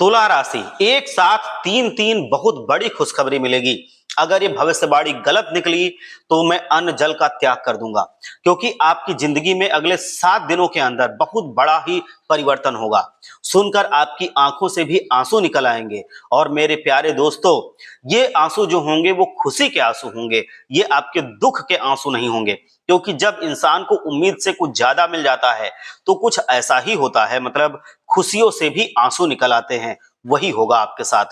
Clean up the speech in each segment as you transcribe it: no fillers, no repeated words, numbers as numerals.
तुला राशि एक साथ तीन तीन बहुत बड़ी खुशखबरी मिलेगी। अगर ये भविष्यवाणी गलत निकली तो मैं अन्न जल का त्याग कर दूंगा, क्योंकि आपकी जिंदगी में अगले 7 दिनों के अंदर बहुत बड़ा ही परिवर्तन होगा। सुनकर आपकी आंखों से भी आंसू निकल आएंगे। और मेरे प्यारे दोस्तों, ये आंसू जो होंगे वो खुशी के आंसू होंगे, ये आपके दुख के आंसू नहीं होंगे। क्योंकि जब इंसान को उम्मीद से कुछ ज्यादा मिल जाता है तो कुछ ऐसा ही होता है, मतलब खुशियों से भी आंसू निकल आते हैं। वही होगा आपके साथ,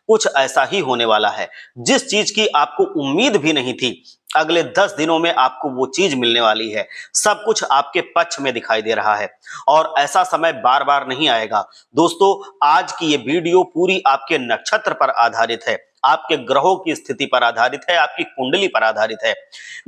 कुछ ऐसा ही होने वाला है। जिस चीज की आपको उम्मीद भी नहीं थी, अगले 10 दिनों में आपको वो चीज मिलने वाली है। सब कुछ आपके पक्ष में दिखाई दे रहा है और ऐसा समय बार बार नहीं आएगा। दोस्तों, आज की ये वीडियो पूरी आपके नक्षत्र पर आधारित है, आपके ग्रहों की स्थिति पर आधारित है, आपकी कुंडली पर आधारित है।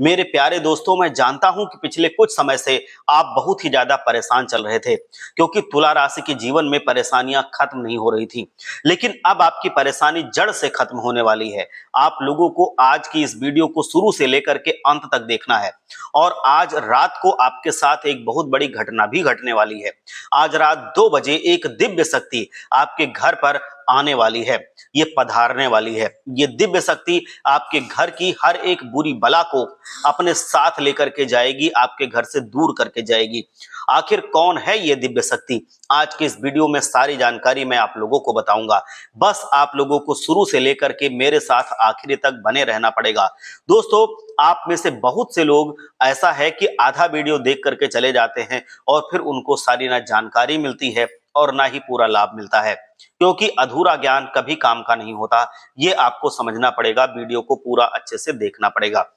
मेरे प्यारे दोस्तों, मैं जानता हूं कि पिछले कुछ समय से आप बहुत ही ज्यादा परेशान चल रहे थे, क्योंकि तुला राशि के जीवन में परेशानियां खत्म नहीं हो रही थी। लेकिन अब आपकी परेशानी जड़ से खत्म होने वाली है। आप लोगों को आज की इस वीडियो को शुरू से लेकर के अंत तक देखना है। और आज रात को आपके साथ एक बहुत बड़ी घटना भी घटने वाली है। आज रात 2 बजे एक दिव्य शक्ति आपके घर पर आने वाली है, ये पधारने वाली है। ये दिव्य शक्ति आपके घर की हर एक बुरी बला को अपने साथ लेकर के जाएगी, आपके घर से दूर करके जाएगी। आखिर कौन है ये दिव्य शक्ति? आज के इस वीडियो में सारी जानकारी मैं आप लोगों को बताऊंगा। बस आप लोगों को शुरू से लेकर के मेरे साथ आखिरी तक बने रहना पड़ेगा। दोस्तों, आप में से बहुत से लोग ऐसा है कि आधा वीडियो देख करके चले जाते हैं और फिर उनको सारी ना जानकारी मिलती है और ना ही पूरा लाभ मिलता है, क्योंकि अधूरा ज्ञान कभी काम का नहीं होता। ये आपको समझना पड़ेगा, वीडियो को पूरा अच्छे से देखना पड़ेगा,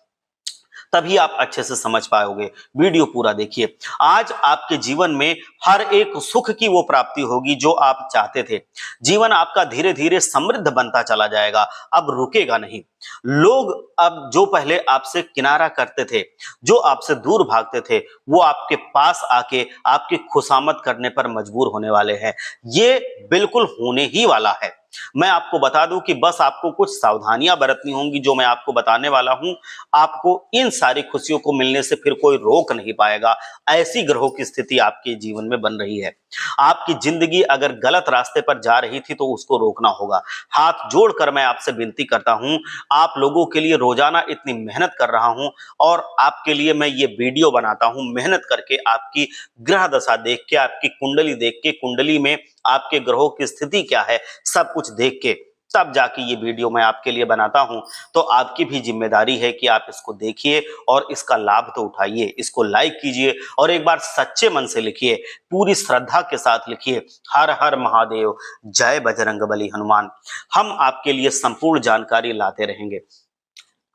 तभी आप अच्छे से समझ पाओगे। वीडियो पूरा देखिए। आज आपके जीवन में हर एक सुख की वो प्राप्ति होगी जो आप चाहते थे। जीवन आपका धीरे धीरे समृद्ध बनता चला जाएगा, अब रुकेगा नहीं। लोग अब जो पहले आपसे किनारा करते थे, जो आपसे दूर भागते थे, वो आपके पास आके आपकी खुशामद करने पर मजबूर होने वाले हैं। ये बिल्कुल होने ही वाला है। मैं आपको बता दूं कि बस आपको कुछ सावधानियां बरतनी होंगी, जो मैं आपको बताने वाला हूं। आपको इन सारी खुशियों को मिलने से फिर कोई रोक नहीं पाएगा। ऐसी ग्रहों की स्थिति आपके जीवन में बन रही है। आपकी जिंदगी अगर गलत रास्ते पर जा रही थी तो उसको रोकना होगा। हाथ जोड़कर मैं आपसे विनती करता हूं, आप लोगों के लिए रोजाना इतनी मेहनत कर रहा हूं और आपके लिए मैं ये वीडियो बनाता हूं, मेहनत करके आपकी ग्रह दशा देख के, आपकी कुंडली देख के, कुंडली में आपके ग्रहों की स्थिति क्या है, सब कुछ देख के तब जाके ये वीडियो मैं आपके लिए बनाता हूं। तो आपकी भी जिम्मेदारी है कि आप इसको देखिए और इसका लाभ तो उठाइए। इसको लाइक कीजिए और एक बार सच्चे मन से लिखिए, पूरी श्रद्धा के साथ लिखिए, हर हर महादेव, जय बजरंगबली हनुमान। हम आपके लिए संपूर्ण जानकारी लाते रहेंगे।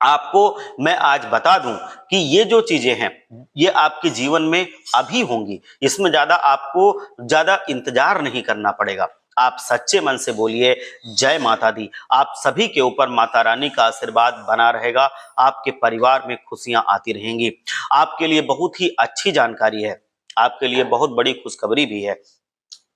आपको मैं आज बता दूं कि ये जो चीजें हैं ये आपके जीवन में अभी होंगी, इसमें आपको ज्यादा इंतजार नहीं करना पड़ेगा। आप सच्चे मन से बोलिए जय माता दी। आप सभी के ऊपर माता रानी का आशीर्वाद बना रहेगा, आपके परिवार में खुशियां आती रहेंगी। आपके लिए बहुत ही अच्छी जानकारी है, आपके लिए बहुत बड़ी खुशखबरी भी है।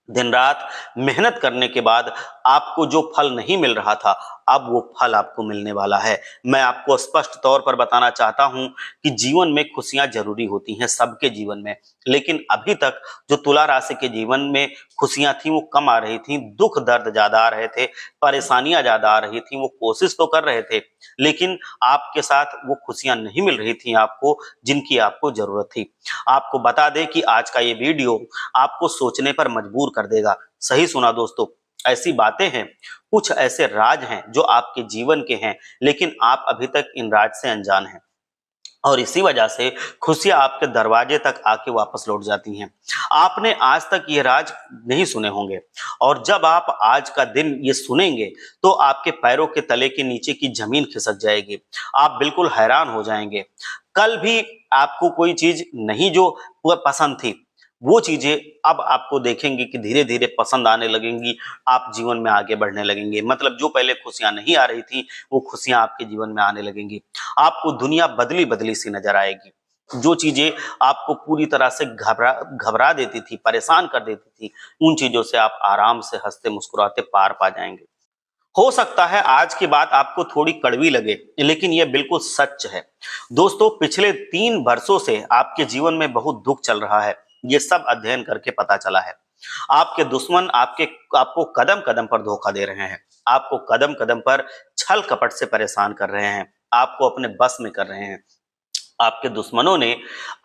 दिन रात मेहनत करने के बाद आपको जो फल नहीं मिल रहा था, अब वो फल आपको मिलने वाला है। मैं आपको स्पष्ट तौर पर बताना चाहता हूं कि जीवन में खुशियां जरूरी होती हैं, सबके जीवन में। लेकिन अभी तक जो तुला राशि के जीवन में खुशियां थी वो कम आ रही थी, दुख दर्द ज्यादा आ रहे थे, परेशानियां ज्यादा आ रही थी। वो कोशिश तो कर रहे थे, लेकिन आपके साथ वो खुशियां नहीं मिल रही थी आपको, जिनकी आपको जरूरत थी। आपको बता दें कि आज का ये वीडियो आपको सोचने पर मजबूर कर देगा। सही सुना दोस्तों, ऐसी बातें हैं, कुछ ऐसे राज हैं जो आपके जीवन के हैं, लेकिन आप अभी तक इन राज से अनजान हैं और इसी वजह से खुशियां आपके दरवाजे तक आके वापस लौट जाती हैं। आपने आज तक ये राज नहीं सुने होंगे और जब आप आज का दिन ये सुनेंगे तो आपके पैरों के तले के नीचे की जमीन खिसक जाएगी। आप बिल्कुल हैरान हो जाएंगे। कल भी आपको कोई चीज नहीं जो पसंद थी, वो चीजें अब आपको देखेंगे कि धीरे धीरे पसंद आने लगेंगी, आप जीवन में आगे बढ़ने लगेंगे। मतलब जो पहले खुशियां नहीं आ रही थी वो खुशियां आपके जीवन में आने लगेंगी। आपको दुनिया बदली बदली सी नजर आएगी। जो चीजें आपको पूरी तरह से घबरा देती थी, परेशान कर देती थी, उन चीजों से आप आराम से हंसते मुस्कुराते पार पा जाएंगे। हो सकता है आज की बात आपको थोड़ी कड़वी लगे, लेकिन यह बिल्कुल सच है। दोस्तों, पिछले 3 वर्षों से आपके जीवन में बहुत दुख चल रहा है, ये सब अध्ययन करके पता चला है। आपके दुश्मन आपको कदम कदम पर धोखा दे रहे हैं, आपको कदम कदम पर छल कपट से परेशान कर रहे हैं, आपको अपने बस में कर रहे हैं। आपके दुश्मनों ने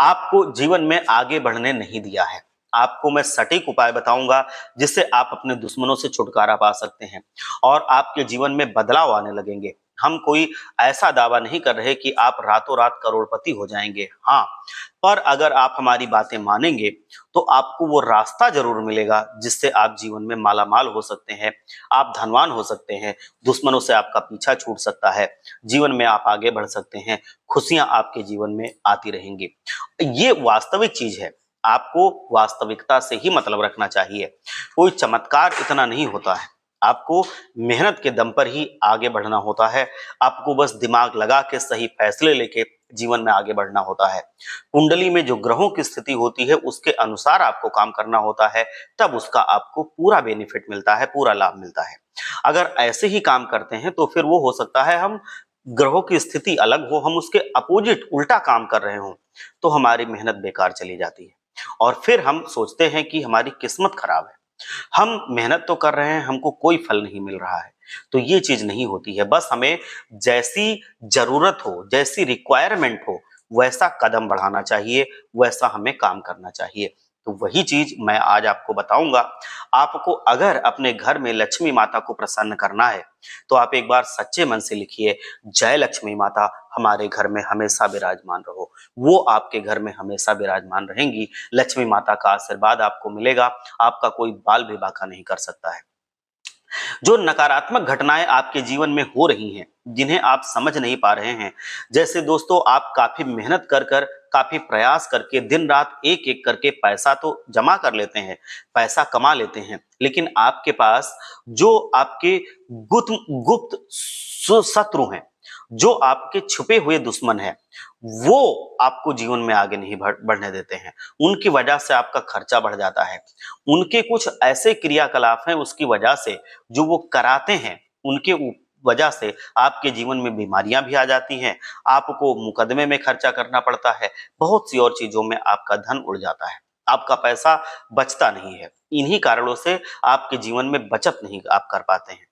आपको जीवन में आगे बढ़ने नहीं दिया है। आपको मैं सटीक उपाय बताऊंगा जिससे आप अपने दुश्मनों से छुटकारा पा सकते हैं और आपके जीवन में बदलाव आने लगेंगे। हम कोई ऐसा दावा नहीं कर रहे कि आप रातों रात करोड़पति हो जाएंगे, हाँ, पर अगर आप हमारी बातें मानेंगे तो आपको वो रास्ता जरूर मिलेगा जिससे आप जीवन में मालामाल हो सकते हैं, आप धनवान हो सकते हैं, दुश्मनों से आपका पीछा छूट सकता है, जीवन में आप आगे बढ़ सकते हैं, खुशियां आपके जीवन में आती रहेंगी। ये वास्तविक चीज है, आपको वास्तविकता से ही मतलब रखना चाहिए। कोई चमत्कार इतना नहीं होता है, आपको मेहनत के दम पर ही आगे बढ़ना होता है। आपको बस दिमाग लगा के सही फैसले लेके जीवन में आगे बढ़ना होता है। कुंडली में जो ग्रहों की स्थिति होती है उसके अनुसार आपको काम करना होता है, तब उसका आपको पूरा बेनिफिट मिलता है, पूरा लाभ मिलता है। अगर ऐसे ही काम करते हैं तो फिर वो हो सकता है हम ग्रहों की स्थिति अलग हो, हम उसके अपोजिट उल्टा काम कर रहे हों, तो हमारी मेहनत बेकार चली जाती है और फिर हम सोचते हैं कि हमारी किस्मत खराब है। हम मेहनत तो कर रहे हैं, हमको कोई फल नहीं मिल रहा है, तो ये चीज नहीं होती है। बस हमें जैसी जरूरत हो, जैसी रिक्वायरमेंट हो, वैसा कदम बढ़ाना चाहिए, वैसा हमें काम करना चाहिए। तो वही चीज मैं आज आपको बताऊंगा। आपको अगर अपने घर में लक्ष्मी माता को प्रसन्न करना है तो आप एक बार सच्चे मन से लिखिए, जय लक्ष्मी माता हमारे घर में हमेशा विराजमान रहो। वो आपके घर में हमेशा विराजमान रहेंगी, लक्ष्मी माता का आशीर्वाद आपको मिलेगा, आपका कोई बाल भी बांका नहीं कर सकता है। जो नकारात्मक घटनाएं आपके जीवन में हो रही हैं, जिन्हें आप समझ नहीं पा रहे हैं, जैसे दोस्तों आप काफी मेहनत कर कर, काफी प्रयास करके दिन रात एक एक करके पैसा तो जमा कर लेते हैं, पैसा कमा लेते हैं, लेकिन आपके पास जो आपके गुप्त शत्रु हैं, जो आपके छुपे हुए दुश्मन हैं, वो आपको जीवन में आगे नहीं बढ़ने देते हैं। उनकी वजह से आपका खर्चा बढ़ जाता है। उनके कुछ ऐसे क्रियाकलाप हैं उसकी वजह से जो वो कराते हैं, उनके वजह से आपके जीवन में बीमारियां भी आ जाती हैं, आपको मुकदमे में खर्चा करना पड़ता है, बहुत सी और चीजों में आपका धन उड़ जाता है, आपका पैसा बचता नहीं है। इन्हीं कारणों से आपके जीवन में बचत नहीं आप कर पाते हैं,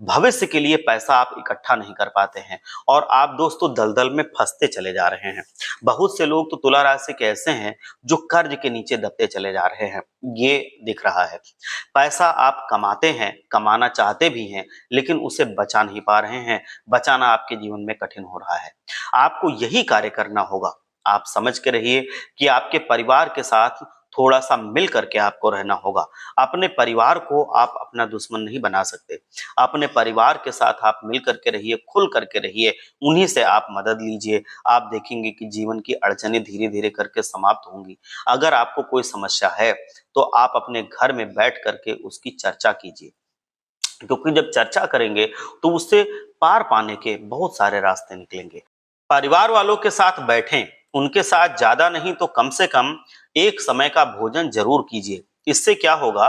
भविष्य के लिए पैसा आप इकट्ठा नहीं कर पाते हैं और आप दोस्तों दलदल में फंसते चले जा रहे हैं। बहुत से लोग तो तुला राशि के ऐसे हैं जो कर्ज के नीचे दबते चले जा रहे हैं, ये दिख रहा है। पैसा आप कमाते हैं, कमाना चाहते भी हैं, लेकिन उसे बचा नहीं पा रहे हैं, बचाना आपके जीवन में कठिन हो रहा है। आपको यही कार्य करना होगा। आप समझ के रहिए कि आपके परिवार के साथ थोड़ा सा मिल करके आपको रहना होगा। अपने परिवार को आप अपना दुश्मन नहीं बना सकते। अपने परिवार के साथ आप मिल करके रहिए, खुल करके रहिए, उन्हीं से आप मदद लीजिए। आप देखेंगे कि जीवन की अड़चनें धीरे धीरे करके समाप्त होंगी। अगर आपको कोई समस्या है तो आप अपने घर में बैठ करके उसकी चर्चा कीजिए, क्योंकि जब चर्चा करेंगे तो उससे पार पाने के बहुत सारे रास्ते निकलेंगे। परिवार वालों के साथ बैठें, उनके साथ ज्यादा नहीं तो कम से कम एक समय का भोजन जरूर कीजिए। इससे क्या होगा,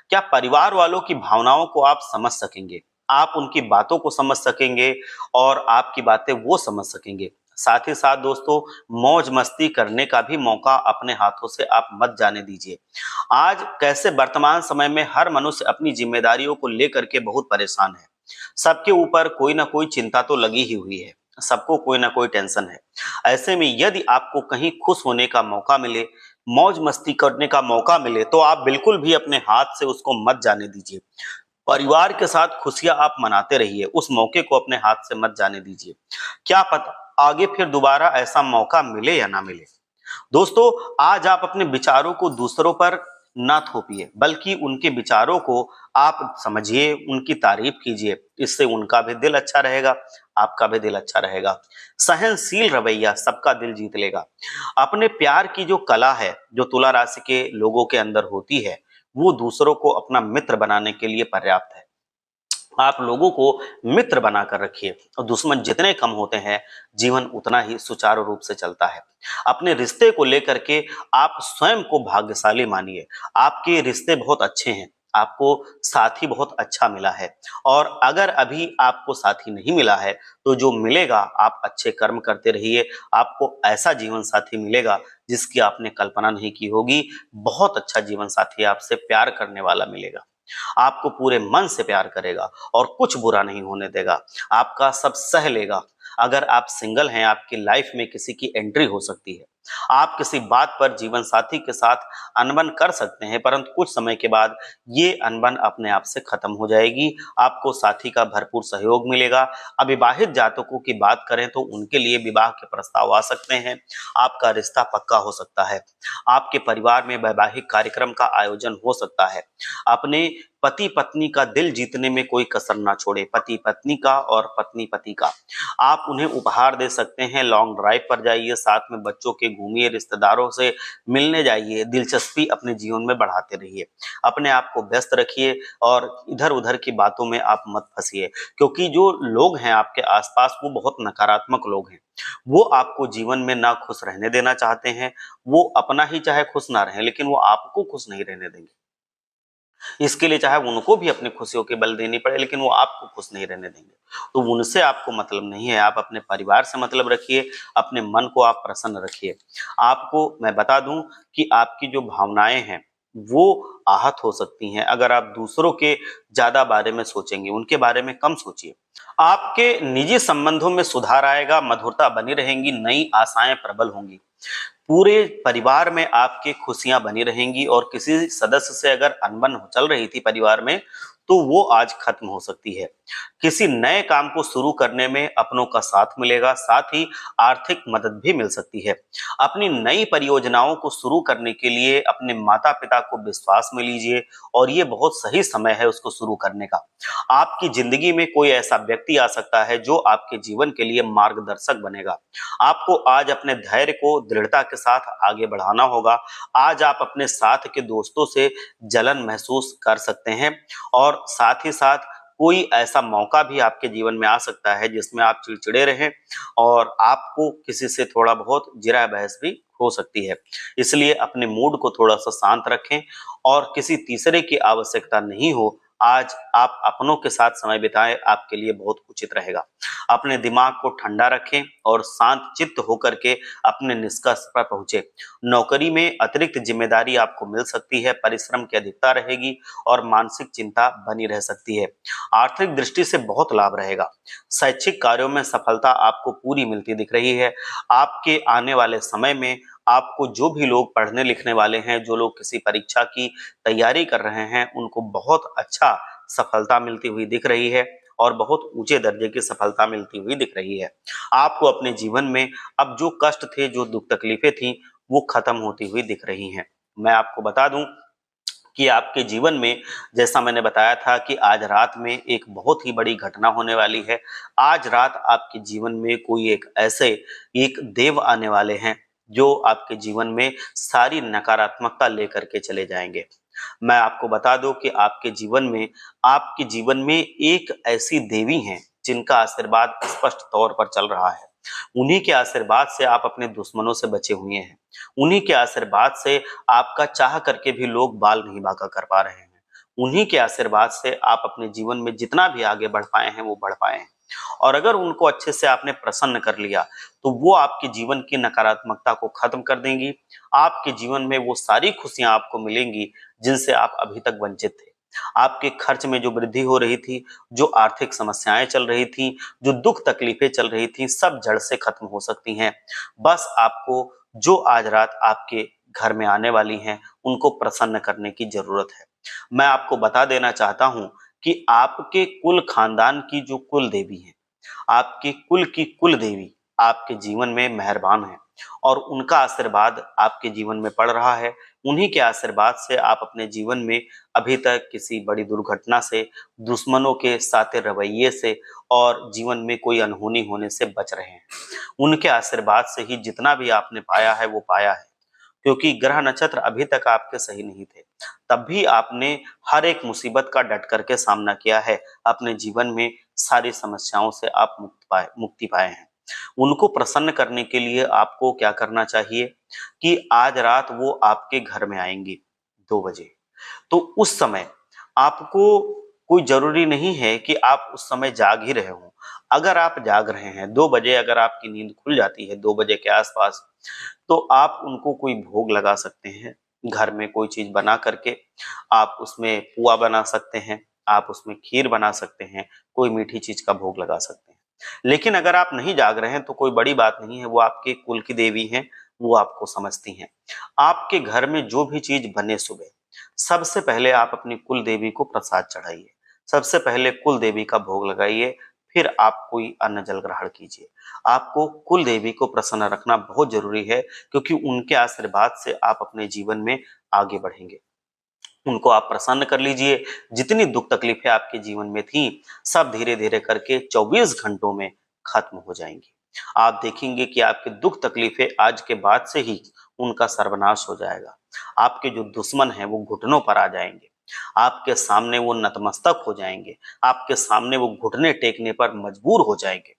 क्या परिवार वालों की भावनाओं को आप समझ सकेंगे, आप उनकी बातों को समझ सकेंगे और आपकी बातें वो समझ सकेंगे। साथ ही साथ दोस्तों मौज मस्ती करने का भी मौका अपने हाथों से आप मत जाने दीजिए। आज कैसे वर्तमान समय में हर मनुष्य अपनी जिम्मेदारियों को लेकर के बहुत परेशान है। सबके ऊपर कोई ना कोई चिंता तो लगी ही हुई है, सबको कोई ना कोई टेंशन है। ऐसे में यदि आपको कहीं खुश होने का मौका मिले, मौज मस्ती करने का मौका मिले, तो आप बिल्कुल भी अपने हाथ से उसको मत जाने दीजिए। परिवार के साथ खुशियां आप मनाते रहिए, उस मौके को अपने हाथ से मत जाने दीजिए। क्या पता आगे फिर दोबारा ऐसा मौका मिले या ना मिले। दोस्तों आज आप अपने विचारों को दूसरों पर ना थोपिए, बल्कि उनके विचारों को आप समझिए, उनकी तारीफ कीजिए। इससे उनका भी दिल अच्छा रहेगा, आपका भी दिल अच्छा रहेगा। सहनशील रवैया सबका दिल जीत लेगा। अपने प्यार की जो कला है, जो तुला राशि के लोगों के अंदर होती है, वो दूसरों को अपना मित्र बनाने के लिए पर्याप्त है। आप लोगों को मित्र बनाकर रखिए और दुश्मन जितने कम होते हैं, जीवन उतना ही सुचारू रूप से चलता है। अपने रिश्ते को लेकर के आप स्वयं को भाग्यशाली मानिए। आपके रिश्ते बहुत अच्छे हैं, आपको साथी बहुत अच्छा मिला है। और अगर अभी आपको साथी नहीं मिला है तो जो मिलेगा, आप अच्छे कर्म करते रहिए, आपको ऐसा जीवन साथी मिलेगा जिसकी आपने कल्पना नहीं की होगी। बहुत अच्छा जीवन साथी आपसे प्यार करने वाला मिलेगा, आपको पूरे मन से प्यार करेगा और कुछ बुरा नहीं होने देगा, आपका सब सह लेगा। अगर आप सिंगल हैं, आपकी लाइफ में किसी की एंट्री हो सकती है। आप किसी बात पर जीवन साथी के साथ अनबन कर सकते हैं, परंतु कुछ समय के बाद ये अनबन अपने आप से खत्म हो जाएगी। आपको साथी का भरपूर सहयोग मिलेगा। अविवाहित जातकों की बात करें तो उनके लिए विवाह के प्रस्ताव आ सकते हैं। आपका रिश्ता पक्का हो सकता है। आपके परिवार में वैवाहिक कार्यक्रम का आयोजन हो सकता है। अपने पति पत्नी का दिल जीतने में कोई कसर ना छोड़े, पति पत्नी का और पत्नी पति का। आप उन्हें उपहार दे सकते हैं, लॉन्ग ड्राइव पर जाइए, साथ में बच्चों के घूमिए, रिश्तेदारों से मिलने जाइए, दिलचस्पी अपने जीवन में बढ़ाते रहिए। अपने आप को व्यस्त रखिए और इधर उधर की बातों में आप मत फंसिए, क्योंकि जो लोग हैं आपके आसपास वो बहुत नकारात्मक लोग हैं। वो आपको जीवन में ना खुश रहने देना चाहते हैं। वो अपना ही चाहे खुश ना रहें, लेकिन वो आपको खुश नहीं रहने देंगे। इसके लिए चाहे उनको भी अपनी खुशियों के बल देनी पड़े, लेकिन वो आपको खुश नहीं रहने देंगे। तो उनसे आपको मतलब नहीं है, आप अपने परिवार से मतलब रखिए, अपने मन को आप प्रसन्न रखिए। आपको मैं बता दूं कि आपकी जो भावनाएं हैं वो आहत हो सकती हैं अगर आप दूसरों के ज्यादा बारे में सोचेंगे, उनके बारे में कम सोचिए। आपके निजी संबंधों में सुधार आएगा, मधुरता बनी रहेंगी, नई आशाएं प्रबल होंगी। पूरे परिवार में आपकी खुशियां बनी रहेंगी और किसी सदस्य से अगर अनबन चल रही थी परिवार में तो वो आज खत्म हो सकती है। किसी नए काम को शुरू करने में अपनों का साथ मिलेगा, साथ ही आर्थिक मदद भी मिल सकती है। अपनी नई परियोजनाओं को शुरू करने के लिए अपने माता पिता को विश्वास में लीजिए और ये बहुत सही समय है उसको शुरू करने का। आपकी जिंदगी में कोई ऐसा व्यक्ति आ सकता है जो आपके जीवन के लिए मार्गदर्शक बनेगा। आपको आज अपने धैर्य को दृढ़ता के साथ आगे बढ़ाना होगा। आज आप अपने साथ के दोस्तों से जलन महसूस कर सकते हैं और साथ ही साथ कोई ऐसा मौका भी आपके जीवन में आ सकता है जिसमें आप चिड़चिड़े रहें और आपको किसी से थोड़ा बहुत जिरा बहस भी हो सकती है। इसलिए अपने मूड को थोड़ा सा शांत रखें और किसी तीसरे की आवश्यकता नहीं हो। आज आप अपनों के साथ समय बिताएं, आपके लिए बहुत उचित रहेगा। अपने दिमाग को ठंडा रखें और शांत चित्त होकर के अपने निष्कर्ष पर पहुंचे। नौकरी में अतिरिक्त जिम्मेदारी आपको मिल सकती है, परिश्रम की अधिकता रहेगी और मानसिक चिंता बनी रह सकती है। आर्थिक दृष्टि से बहुत लाभ रहेगा। शैक्षिक कार्यों में सफलता आपको पूरी मिलती दिख रही है। आपके आने वाले समय में आपको जो भी लोग पढ़ने लिखने वाले हैं, जो लोग किसी परीक्षा की तैयारी कर रहे हैं, उनको बहुत अच्छा सफलता मिलती हुई दिख रही है और बहुत ऊंचे दर्जे की सफलता मिलती हुई दिख रही है। आपको अपने जीवन में अब जो कष्ट थे, जो दुख तकलीफें थी, वो खत्म होती हुई दिख रही हैं। मैं आपको बता दूं कि आपके जीवन में, जैसा मैंने बताया था कि आज रात में एक बहुत ही बड़ी घटना होने वाली है। आज रात आपके जीवन में कोई एक देव आने वाले हैं जो आपके जीवन में सारी नकारात्मकता लेकर के चले जाएंगे। मैं आपको बता दूं कि आपके जीवन में एक ऐसी देवी हैं जिनका आशीर्वाद स्पष्ट तौर पर चल रहा है। उन्हीं के आशीर्वाद से आप अपने दुश्मनों से बचे हुए हैं। उन्हीं के आशीर्वाद से आपका चाह करके भी लोग बाल नहीं बांका कर पा रहे हैं। उन्हीं के आशीर्वाद से आप अपने जीवन में जितना भी आगे बढ़ पाए हैं वो बढ़ पाए हैं। और अगर उनको अच्छे से आपने प्रसन्न कर लिया तो वो आपके जीवन की नकारात्मकता को खत्म कर देंगी। आपके जीवन में वो सारी खुशियां आपको मिलेंगी जिनसे आप अभी तक वंचित थे। आपके खर्च में जो वृद्धि हो रही थी, जो आर्थिक समस्याएं चल रही थी, जो दुख तकलीफें चल रही थी, सब जड़ से खत्म हो सकती हैं। बस आपको जो आज रात आपके घर में आने वाली हैं उनको प्रसन्न करने की जरूरत है। मैं आपको बता देना चाहता हूं कि आपके कुल खानदान की जो कुल देवी है, आपके कुल की कुल देवी आपके जीवन में मेहरबान है और उनका आशीर्वाद आपके जीवन में पड़ रहा है। उन्हीं के आशीर्वाद से आप अपने जीवन में अभी तक किसी बड़ी दुर्घटना से, दुश्मनों के साथे रवैये से और जीवन में कोई अनहोनी होने से बच रहे हैं। उनके आशीर्वाद से ही जितना भी आपने पाया है वो पाया है, क्योंकि ग्रह नक्षत्र अभी तक आपके सही नहीं थे, तब भी आपने हर एक मुसीबत का डट करके सामना किया है। अपने जीवन में सारी समस्याओं से आप मुक्ति पाए हैं। उनको प्रसन्न करने के लिए आपको क्या करना चाहिए कि आज रात वो आपके घर में आएंगी 2 बजे। तो उस समय आपको कोई जरूरी नहीं है कि आप उस समय जाग ही रहे हों। अगर आप जाग रहे हैं 2 बजे, अगर आपकी नींद खुल जाती है 2 बजे के आसपास, तो आप उनको कोई भोग लगा सकते हैं। घर में कोई चीज बना करके आप उसमें पुआ बना सकते हैं, आप उसमें खीर बना सकते हैं, कोई मीठी चीज का भोग लगा सकते हैं। लेकिन अगर आप नहीं जाग रहे हैं तो कोई बड़ी बात नहीं है, वो आपके कुल की देवी हैं, वो आपको समझती हैं। आपके घर में जो भी चीज बने सुबह, सबसे पहले आप अपनी कुल देवी को प्रसाद चढ़ाइए। सबसे पहले कुल देवी का भोग लगाइए, फिर आप कोई अन्न जल ग्रहण कीजिए। आपको कुल देवी को प्रसन्न रखना बहुत जरूरी है, क्योंकि उनके आशीर्वाद से आप अपने जीवन में आगे बढ़ेंगे। उनको आप प्रसन्न कर लीजिए। जितनी दुख तकलीफें आपके जीवन में थी, सब धीरे धीरे करके 24 घंटों में खत्म हो जाएंगी। आप देखेंगे कि आपकी दुख तकलीफें आज के बाद से ही उनका सर्वनाश हो जाएगा। आपके जो दुश्मन हैं वो घुटनों पर आ जाएंगे, आपके सामने वो नतमस्तक हो जाएंगे, आपके सामने वो घुटने टेकने पर मजबूर हो जाएंगे।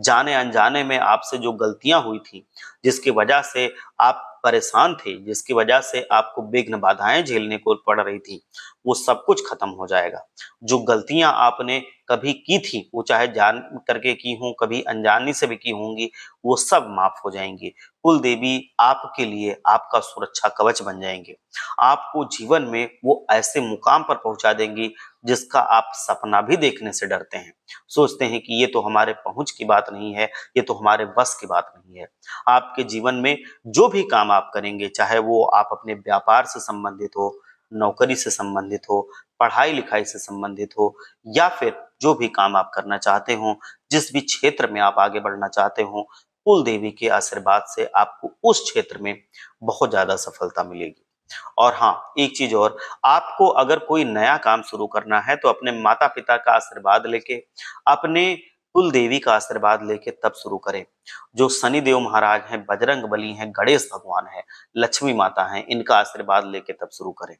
जाने अनजाने में आपसे जो गलतियां हुई थी, जिसकी वजह से आप परेशान थे, जिसकी वजह से आपको विघ्न बाधाएं झेलने को पड़ रही थी, वो सब कुछ खत्म हो जाएगा। जो गलतियां आपने कभी की थी, वो चाहे जान करके की हों, कभी अनजानी से भी की होंगी, वो सब माफ हो जाएंगी। कुल देवी आपके लिए आपका सुरक्षा कवच बन जाएंगे। आपको जीवन में वो ऐसे मुकाम पर पहुंचा देंगी जिसका आप सपना भी देखने से डरते हैं। सोचते हैं कि ये तो हमारे पहुंच की बात नहीं है, ये तो हमारे बस की बात नहीं है। आपके जीवन में जो भी काम आप करेंगे, चाहे वो आप अपने व्यापार से संबंधित हो, नौकरी से संबंधित हो, पढ़ाई लिखाई से संबंधित हो, या फिर जो भी काम आप करना चाहते हो, जिस भी क्षेत्र में आप आगे बढ़ना चाहते हो, कुल देवी के आशीर्वाद से आपको उस क्षेत्र में बहुत ज्यादा सफलता मिलेगी। और हाँ, एक चीज और, आपको अगर कोई नया काम शुरू करना है तो अपने माता पिता का आशीर्वाद लेके, अपने कुल देवी का आशीर्वाद लेके तब शुरू करें। जो शनि देव महाराज हैं, बजरंग बली हैं, गणेश भगवान हैं, लक्ष्मी माता हैं, इनका आशीर्वाद लेके तब शुरू करें।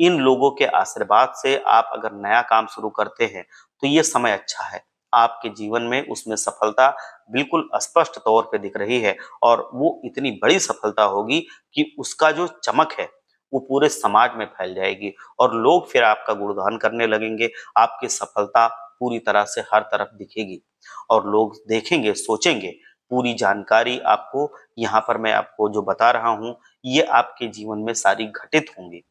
इन लोगों के आशीर्वाद से आप अगर नया काम शुरू करते हैं तो ये समय अच्छा है। आपके जीवन में उसमें सफलता बिल्कुल स्पष्ट तौर पे दिख रही है, और वो इतनी बड़ी सफलता होगी कि उसका जो चमक है वो पूरे समाज में फैल जाएगी, और लोग फिर आपका गुणगान करने लगेंगे। आपकी सफलता पूरी तरह से हर तरफ दिखेगी, और लोग देखेंगे, सोचेंगे। पूरी जानकारी आपको यहाँ पर मैं आपको जो बता रहा हूँ, ये आपके जीवन में सारी घटित होंगी।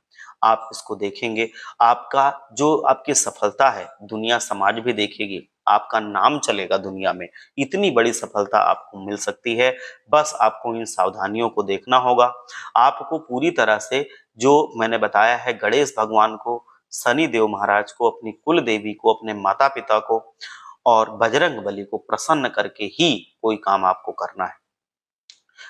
आप इसको देखेंगे, आपका जो आपकी सफलता है दुनिया समाज भी देखेगी, आपका नाम चलेगा दुनिया में। इतनी बड़ी सफलता आपको मिल सकती है। बस आपको इन सावधानियों को देखना होगा। आपको पूरी तरह से जो मैंने बताया है, गणेश भगवान को, शनि देव महाराज को, अपनी कुल देवी को, अपने माता पिता को और बजरंग बली को प्रसन्न करके ही कोई काम आपको करना है।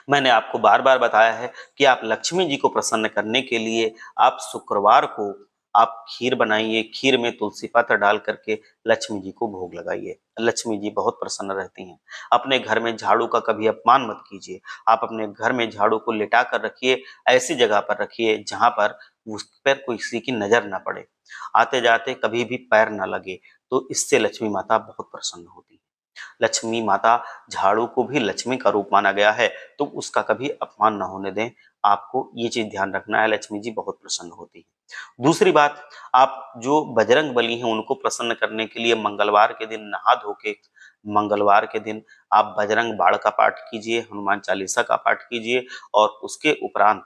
मैंने आपको बार बार बताया है कि आप लक्ष्मी जी को प्रसन्न करने के लिए आप शुक्रवार को आप खीर बनाइए, खीर में तुलसी पत्र डाल करके लक्ष्मी जी को भोग लगाइए। लक्ष्मी जी बहुत प्रसन्न रहती हैं। अपने घर में झाड़ू का कभी अपमान मत कीजिए। आप अपने घर में झाड़ू को लिटा कर रखिए, ऐसी जगह पर रखिए जहां पर उस पर किसी की नजर ना पड़े, आते जाते कभी भी पैर ना लगे। तो इससे लक्ष्मी माता बहुत प्रसन्न होती है। लक्ष्मी माता, झाड़ू को भी लक्ष्मी का रूप माना गया है, तो उसका कभी अपमान न होने दें। आपको ये चीज ध्यान रखना है, लक्ष्मी जी बहुत प्रसन्न होती है। दूसरी बात, आप जो बजरंग बली हैं उनको प्रसन्न करने के लिए मंगलवार के दिन नहा धो के, मंगलवार के दिन आप बजरंग बाण का पाठ कीजिए, हनुमान चालीसा का पाठ कीजिए, और उसके उपरांत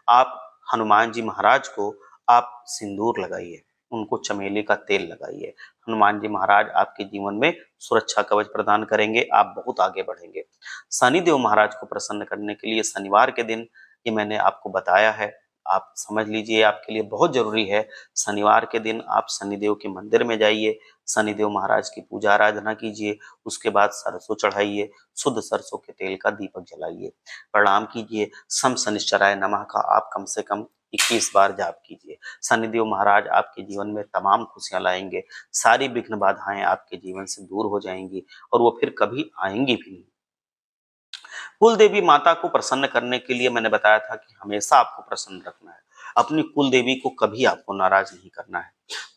आप हनुमान जी महाराज को आप सिंदूर लगाइए, उनको चमेली का तेल लगाइए। हनुमान जी महाराज आपके जीवन में सुरक्षा कवच प्रदान करेंगे, आप बहुत आगे बढ़ेंगे। शनि देव महाराज को प्रसन्न करने के लिए शनिवार के दिन, ये मैंने आपको बताया है, आप समझ लीजिए, आपके लिए बहुत जरूरी है। शनिवार के दिन आप शनिदेव के मंदिर में जाइए, शनिदेव महाराज की पूजा आराधना कीजिए, उसके बाद सरसों चढ़ाइए, शुद्ध सरसों के तेल का दीपक जलाइए, प्रणाम कीजिए। सम शनिश्चराय नमः का आप कम से कम 21 बार जाप कीजिए। शनिदेव महाराज आपके जीवन में तमाम खुशियां लाएंगे, सारी विघ्न बाधाएं आपके जीवन से दूर हो जाएंगी, और वो फिर कभी आएंगी भी नहीं। कुल देवी माता को प्रसन्न करने के लिए मैंने बताया था कि हमेशा आपको प्रसन्न रखना है। अपनी कुल देवी को कभी आपको नाराज नहीं करना है।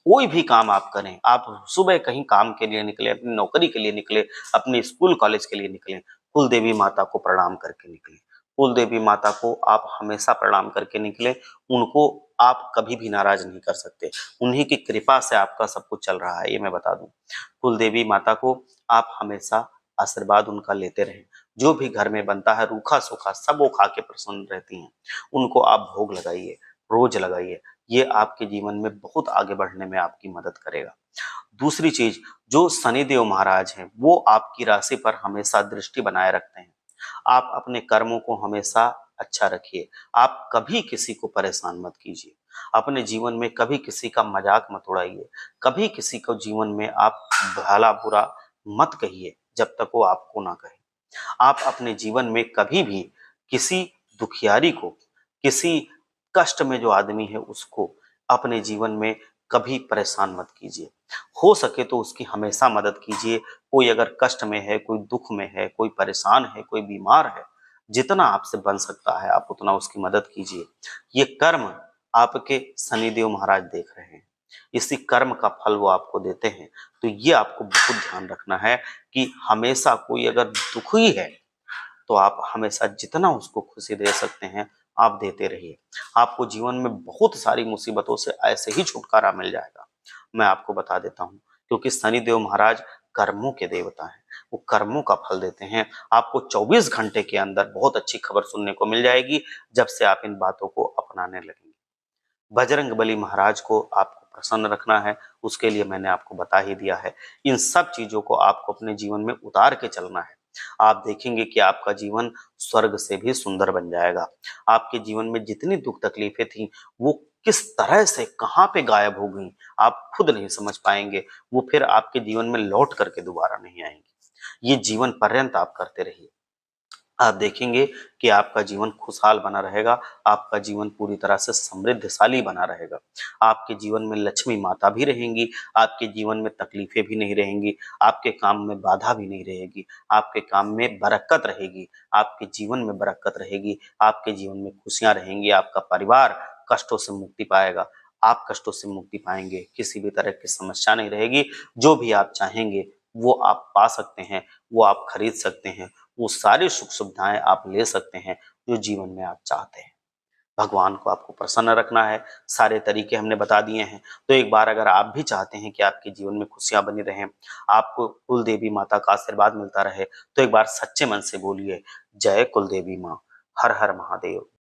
कोई भी काम आप करें, आप सुबह कहीं काम के लिए निकले, अपनी नौकरी के लिए निकले, अपने स्कूल कॉलेज के लिए निकले, कुल देवी माता को प्रणाम करके निकले। कुल देवी माता को आप हमेशा प्रणाम करके निकले। उनको आप कभी भी नाराज नहीं कर सकते। उन्हीं की कृपा से आपका सब कुछ चल रहा है, ये मैं बता दूं। कुल देवी माता को आप हमेशा आशीर्वाद उनका लेते रहें। जो भी घर में बनता है रूखा सूखा सब वो खा के प्रसन्न रहती हैं। उनको आप भोग लगाइए, रोज लगाइए। ये आपके जीवन में बहुत आगे बढ़ने में आपकी मदद करेगा। दूसरी चीज, जो शनिदेव महाराज हैं वो आपकी राशि पर हमेशा दृष्टि बनाए रखते हैं। आप अपने कर्मों को हमेशा अच्छा रखिए। आप कभी किसी को परेशान मत कीजिए। अपने जीवन में कभी किसी का मजाक मत उड़ाइए। कभी किसी को जीवन में आप भला बुरा मत कहिए जब तक वो आपको ना कहे। आप अपने जीवन में कभी भी किसी दुखियारी को, किसी कष्ट में जो आदमी है उसको अपने जीवन में कभी परेशान मत कीजिए। हो सके तो उसकी हमेशा मदद कीजिए। कोई अगर कष्ट में है, कोई दुख में है, कोई परेशान है, कोई बीमार है, जितना आपसे बन सकता है आप उतना उसकी मदद कीजिए। ये कर्म आपके शनिदेव महाराज देख रहे हैं। इसी कर्म का फल वो आपको देते हैं। तो ये आपको बहुत ध्यान रखना है कि हमेशा कोई अगर दुखी है तो आप हमेशा जितना उसको खुशी दे सकते हैं आप देते रहिए। आपको जीवन में बहुत सारी मुसीबतों से ऐसे ही छुटकारा मिल जाएगा। मैं आपको बता देता हूँ, क्योंकि शनिदेव महाराज कर्मों के देवता हैं। वो कर्मों का फल देते हैं। आपको 24 घंटे के अंदर बहुत अच्छी खबर सुनने को मिल जाएगी जब से आप इन बातों को अपनाने लगेंगे। बजरंगबली महाराज को आपको प्रसन्न रखना है, उसके लिए मैंने आपको बता ही दिया है। इन सब चीजों को आपको अपने जीवन में उतार के चलना है। आप देखेंगे कि आपका जीवन स्वर्ग से भी सुंदर बन जाएगा। आपके जीवन में जितनी दुख तकलीफें थी वो किस तरह से कहाँ पे गायब हो गई आप खुद नहीं समझ पाएंगे। वो फिर आपके जीवन में लौट करके दोबारा नहीं आएंगी। ये जीवन पर्यंत आप करते रहिए। आप देखेंगे कि आपका जीवन खुशहाल बना रहेगा। आपका जीवन पूरी तरह से समृद्धशाली बना रहेगा। आपके जीवन में लक्ष्मी माता भी रहेंगी। आपके जीवन में तकलीफें भी नहीं रहेंगी। आपके काम में बाधा भी नहीं रहेगी। आपके काम में बरकत रहेगी। आपके जीवन में बरकत रहेगी। आपके जीवन में खुशियां रहेंगी। आपका परिवार कष्टों से मुक्ति पाएगा। आप कष्टों से मुक्ति पाएंगे। किसी भी तरह की समस्या नहीं रहेगी। जो भी आप चाहेंगे वो आप पा सकते हैं, वो आप खरीद सकते हैं। वो सारी सुख सुविधाएं आप ले सकते हैं जो जीवन में आप चाहते हैं। भगवान को आपको प्रसन्न रखना है। सारे तरीके हमने बता दिए हैं। तो एक बार अगर आप भी चाहते हैं कि आपके जीवन में खुशियां बनी रहें, आपको कुल देवी माता का आशीर्वाद मिलता रहे, तो एक बार सच्चे मन से बोलिए, जय कुल देवी माँ, हर हर महादेव।